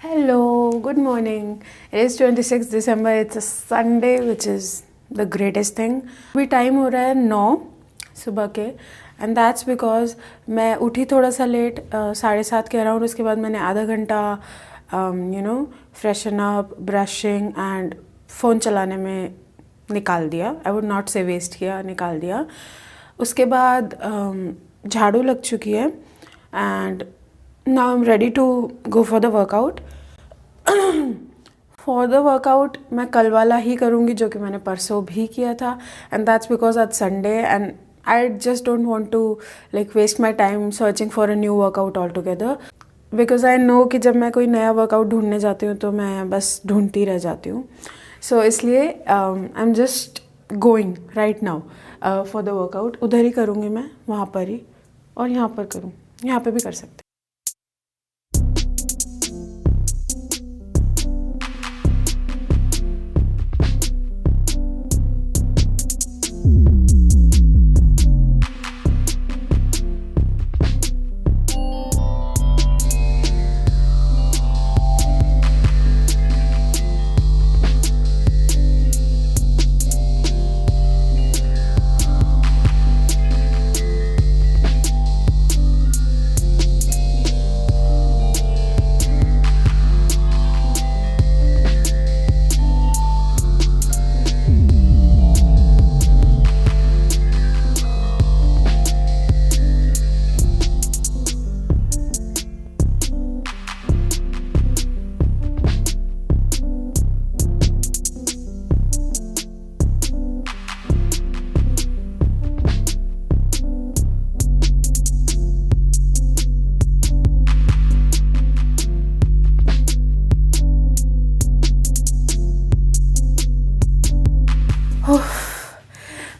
Hello, good morning. It is 26 December. It's a Sunday, which is the greatest thing. अभी time हो रहा है 9 सुबह के एंड दैट्स बिकॉज मैं उठी थोड़ा सा लेट 7:30 के अराउंड. उसके बाद मैंने आधा घंटा freshen up, brushing and phone चलाने में निकाल दिया. आई वुड नॉट से वेस्ट किया, निकाल दिया. उसके बाद झाड़ू लग चुकी है and now I'm ready to go for the workout. For the workout मैं कल वाला ही करूँगी जो कि मैंने परसों भी किया था and that's because it's Sunday and I just don't want to like waste my time searching for a new workout altogether because I know कि जब मैं कोई नया workout ढूंढने जाती हूँ तो मैं बस ढूंढती रह जाती हूँ. So इसलिए I'm just going right now for the workout. उधर ही करूँगी मैं, वहाँ पर ही, और यहाँ पर करूँ, यहाँ पे भी कर सकते.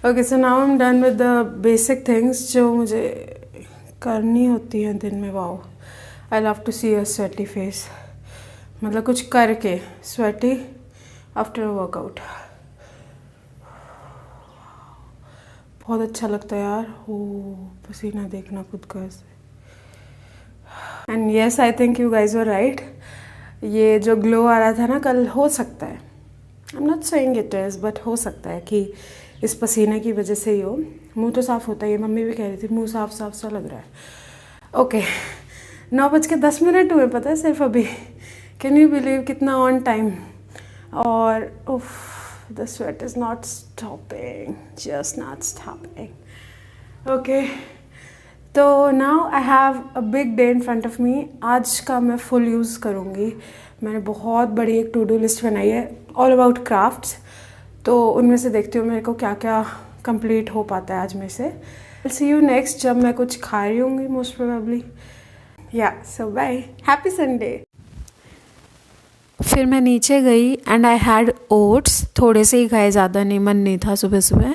Okay, so now I'm done with the basic things जो मुझे करनी होती हैं दिन में. Wow, I love to see a sweaty face. मतलब कुछ करके sweaty after a workout. बहुत अच्छा लगता है यार. हो पसीना देखना खुद का ऐसे. And yes, I think you guys were right. ये जो ग्लो आ रहा था ना कल, हो सकता है, I'm not saying it is, but हो सकता है कि इस पसीने की वजह से ही हो. मुंह तो साफ़ होता है, ये मम्मी भी कह रही थी मुंह साफ साफ सा लग रहा है. ओके, 9:10 हुए पता है सिर्फ अभी. कैन यू बिलीव कितना ऑन टाइम. और उफ, the sweat is not stopping, just not stopping. Okay, तो now I have a big day in front of me. आज का मैं फुल यूज़ करूँगी. मैंने बहुत बड़ी एक टू डू लिस्ट बनाई है ऑल अबाउट क्राफ्ट्स. तो उनमें से देखती हूँ मेरे को क्या क्या कंप्लीट हो पाता है आज में से. सी यू नेक्स्ट जब मैं कुछ खा रही होंगी मोस्ट प्रोबेबली. या सो बाय, हैप्पी संडे. फिर मैं नीचे गई एंड आई हैड ओट्स. थोड़े से ही खाए, ज़्यादा नहीं, मन नहीं था सुबह सुबह.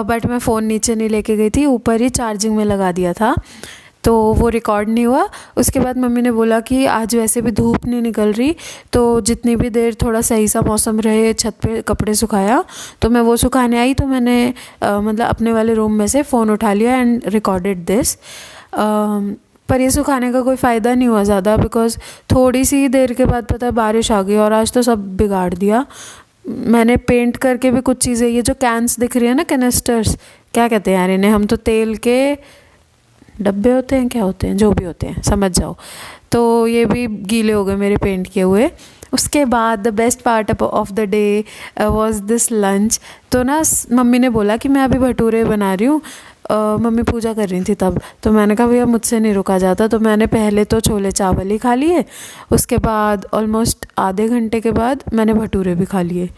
बट मैं फ़ोन नीचे नहीं लेके गई थी, ऊपर ही चार्जिंग में लगा दिया था, तो वो रिकॉर्ड नहीं हुआ. उसके बाद मम्मी ने बोला कि आज वैसे भी धूप नहीं निकल रही, तो जितनी भी देर थोड़ा सही सा मौसम रहे छत पे कपड़े सुखाया. तो मैं वो सुखाने आई, तो मैंने मतलब अपने वाले रूम में से फ़ोन उठा लिया एंड रिकॉर्डेड दिस. पर ये सुखाने का कोई फ़ायदा नहीं हुआ ज़्यादा, बिकॉज़ थोड़ी सी देर के बाद पता है बारिश आ गई और आज तो सब बिगाड़ दिया. मैंने पेंट करके भी कुछ चीज़ें, ये जो कैंस दिख रही है ना, कैनिस्टर्स, क्या कहते हैं यार इन्हें, हम तो तेल के डब्बे होते हैं, क्या होते हैं, जो भी होते हैं समझ जाओ. तो ये भी गीले हो गए मेरे पेंट किए हुए. उसके बाद the best part of the day was this lunch. तो ना मम्मी ने बोला कि मैं अभी भटूरे बना रही हूँ. मम्मी पूजा कर रही थी तब, तो मैंने कहा भैया मुझसे नहीं रुका जाता. तो मैंने पहले तो छोले चावल ही खा लिए, उसके बाद ऑलमोस्ट आधे घंटे के बाद मैंने भटूरे भी खा लिए.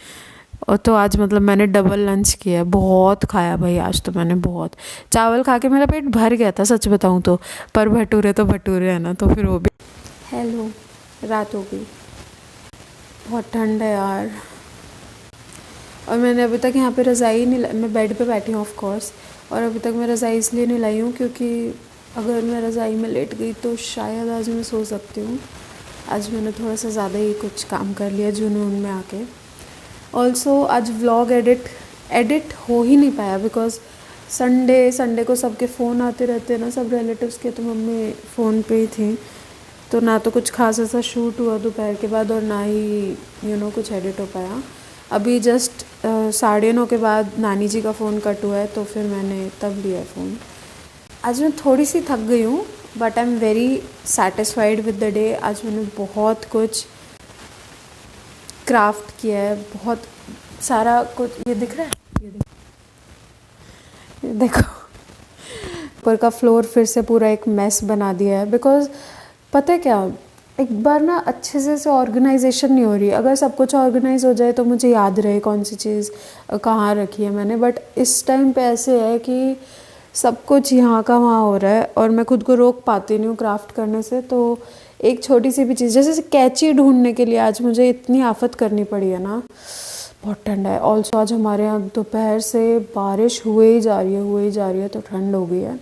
और तो आज मतलब मैंने डबल लंच किया है. बहुत खाया भाई आज तो मैंने, बहुत. चावल खा के मेरा पेट भर गया था सच बताऊँ तो, पर भटूरे तो भटूरे है ना, तो फिर वो भी. हेलो, रात हो गई, बहुत ठंड है यार. और मैंने अभी तक यहाँ पे रज़ाई नहीं मैं बेड पे बैठी हूँ ऑफ कोर्स, और अभी तक मैं रज़ाई इसलिए नहीं लाई हूँ क्योंकि अगर मैं रज़ाई में लेट गई तो शायद आज मैं सो सकती हूँ. आज मैंने थोड़ा सा ज़्यादा ही कुछ काम कर लिया जुनून में आके. ऑल्सो आज व्लॉग एडिट हो ही नहीं पाया बिकॉज़ संडे को सबके फ़ोन आते रहते हैं ना, सब रिलेटिव्स के, तो मम्मी फ़ोन पे ही थी. तो ना तो कुछ खास ऐसा शूट हुआ दोपहर के बाद और ना ही कुछ एडिट हो पाया। अभी जस्ट 9:30 के बाद नानी जी का फ़ोन कट हुआ है, तो फिर मैंने तब लिया फ़ोन। आज मैं थोड़ी सी थक गई हूँ, but I am very satisfied with the day. आज मैंने बहुत कुछ क्राफ्ट किया है, बहुत सारा कुछ। ये दिख रहा है, ये देखो ऊपर का फ्लोर फिर से पूरा एक मेस बना दिया है। बिकॉज पता है क्या, एक बार ना अच्छे से ऑर्गेनाइजेशन नहीं हो रही। अगर सब कुछ ऑर्गेनाइज हो जाए तो मुझे याद रहे कौन सी चीज़ कहाँ रखी है मैंने। बट इस टाइम पे ऐसे है कि सब कुछ यहाँ का वहाँ हो रहा है और मैं खुद को रोक पाती नहीं हूँ क्राफ्ट करने से। तो एक छोटी सी भी चीज़, जैसे कैंची ढूंढने के लिए आज मुझे इतनी आफत करनी पड़ी है ना। बहुत ठंड है। ऑल्सो आज हमारे यहाँ दोपहर से बारिश हुए ही जा रही है, तो ठंड हो गई है।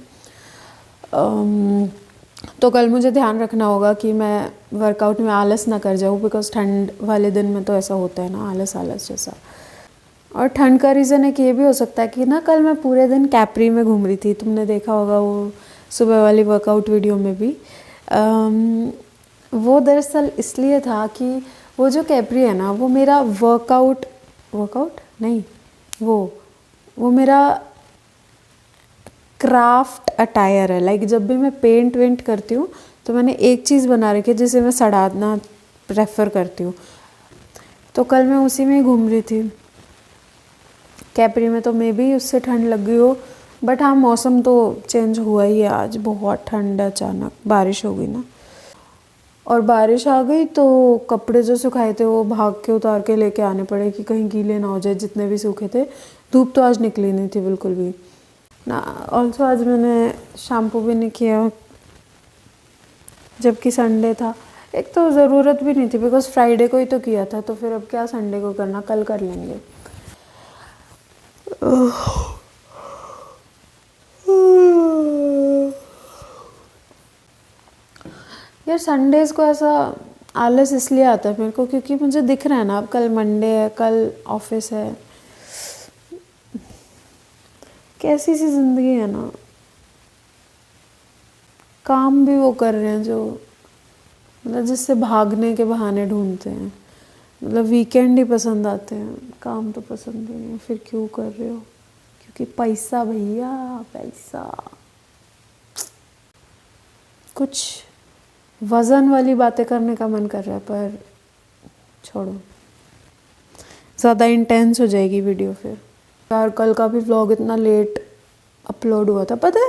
तो कल मुझे ध्यान रखना होगा कि मैं वर्कआउट में आलस ना कर जाऊँ, बिकॉज ठंड वाले दिन में तो ऐसा होता है ना, आलस जैसा। और ठंड का रीज़न एक ये भी हो सकता है कि ना कल मैं पूरे दिन कैप्री में घूम रही थी। तुमने देखा होगा वो सुबह वाली वर्कआउट वीडियो में भी। वो दरअसल इसलिए था कि वो जो कैप्री है ना, वो मेरा वर्कआउट नहीं, वो मेरा क्राफ्ट अटायर है। लाइक जब भी मैं पेंट वेंट करती हूँ तो मैंने एक चीज़ बना रखी है जिसे मैं सड़ाना प्रेफर करती हूँ। तो कल मैं उसी में ही घूम रही थी कैप्री में। तो मे बी उससे ठंड लग गई हो। बट हाँ, मौसम तो चेंज हुआ ही है। आज बहुत ठंड है, अचानक बारिश हो गई ना, और बारिश आ गई तो कपड़े जो सुखाए थे वो भाग के उतार के लेके आने पड़े कि कहीं गीले ना हो जाए, जितने भी सूखे थे। धूप तो आज निकली नहीं थी बिल्कुल भी ना। ऑल्सो आज मैंने शैम्पू भी नहीं किया, जबकि संडे था। एक तो ज़रूरत भी नहीं थी, बिकॉज फ्राइडे को ही तो किया था, तो फिर अब क्या संडे को करना, कल कर लेंगे। यार संडेज़ को ऐसा आलस इसलिए आता है मेरे को क्योंकि मुझे दिख रहा है ना, अब कल मंडे है, कल ऑफिस है। कैसी सी ज़िंदगी है ना। काम भी वो कर रहे हैं जो मतलब जिससे भागने के बहाने ढूंढते हैं। मतलब वीकेंड ही पसंद आते हैं, काम तो पसंद ही नहीं। फिर क्यों कर रहे हो? क्योंकि पैसा भैया, पैसा। कुछ वज़न वाली बातें करने का मन कर रहा है, पर छोड़ो, ज़्यादा इंटेंस हो जाएगी वीडियो फिर। यार कल का भी व्लॉग इतना लेट अपलोड हुआ था, पता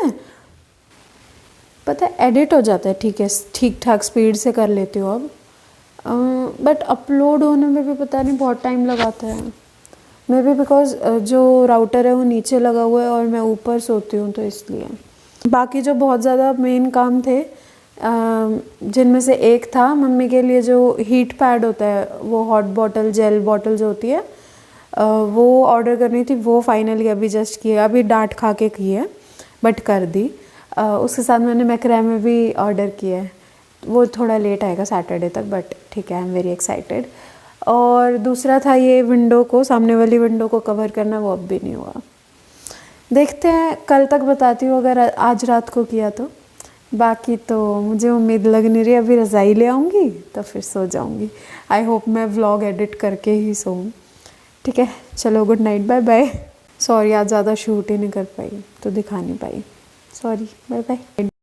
है एडिट हो जाता है, ठीक है, ठीक ठाक स्पीड से कर लेती हूँ अब। बट अपलोड होने में भी पता नहीं बहुत टाइम लगाता है। मे बी बिकॉज जो राउटर है वो नीचे लगा हुआ है और मैं ऊपर सोती हूँ, तो इसलिए। बाकी जो बहुत ज़्यादा मेन काम थे, जिनमें से एक था मम्मी के लिए जो हीट पैड होता है, वो हॉट बॉटल जेल बॉटल जो होती है, वो ऑर्डर करनी थी। वो फाइनली अभी जस्ट की है, अभी डांट खा के की है, बट कर दी। उसके साथ मैंने मैक्रेमे भी ऑर्डर किया है। वो थोड़ा लेट आएगा सैटरडे तक, बट ठीक है, आई एम वेरी एक्साइटेड। और दूसरा था ये विंडो को, सामने वाली विंडो को कवर करना, वो अब भी नहीं हुआ। देखते हैं, कल तक बताती हूँ अगर आज रात को किया तो। बाकी तो मुझे उम्मीद लग नहीं रही। अभी रज़ाई ले आऊँगी तो फिर सो जाऊँगी। आई होप मैं व्लॉग एडिट करके ही सोऊँ। ठीक है, चलो, good night, bye bye. Sorry आज ज़्यादा शूट ही नहीं कर पाई, तो दिखा नहीं पाई, सॉरी, बाय बाय।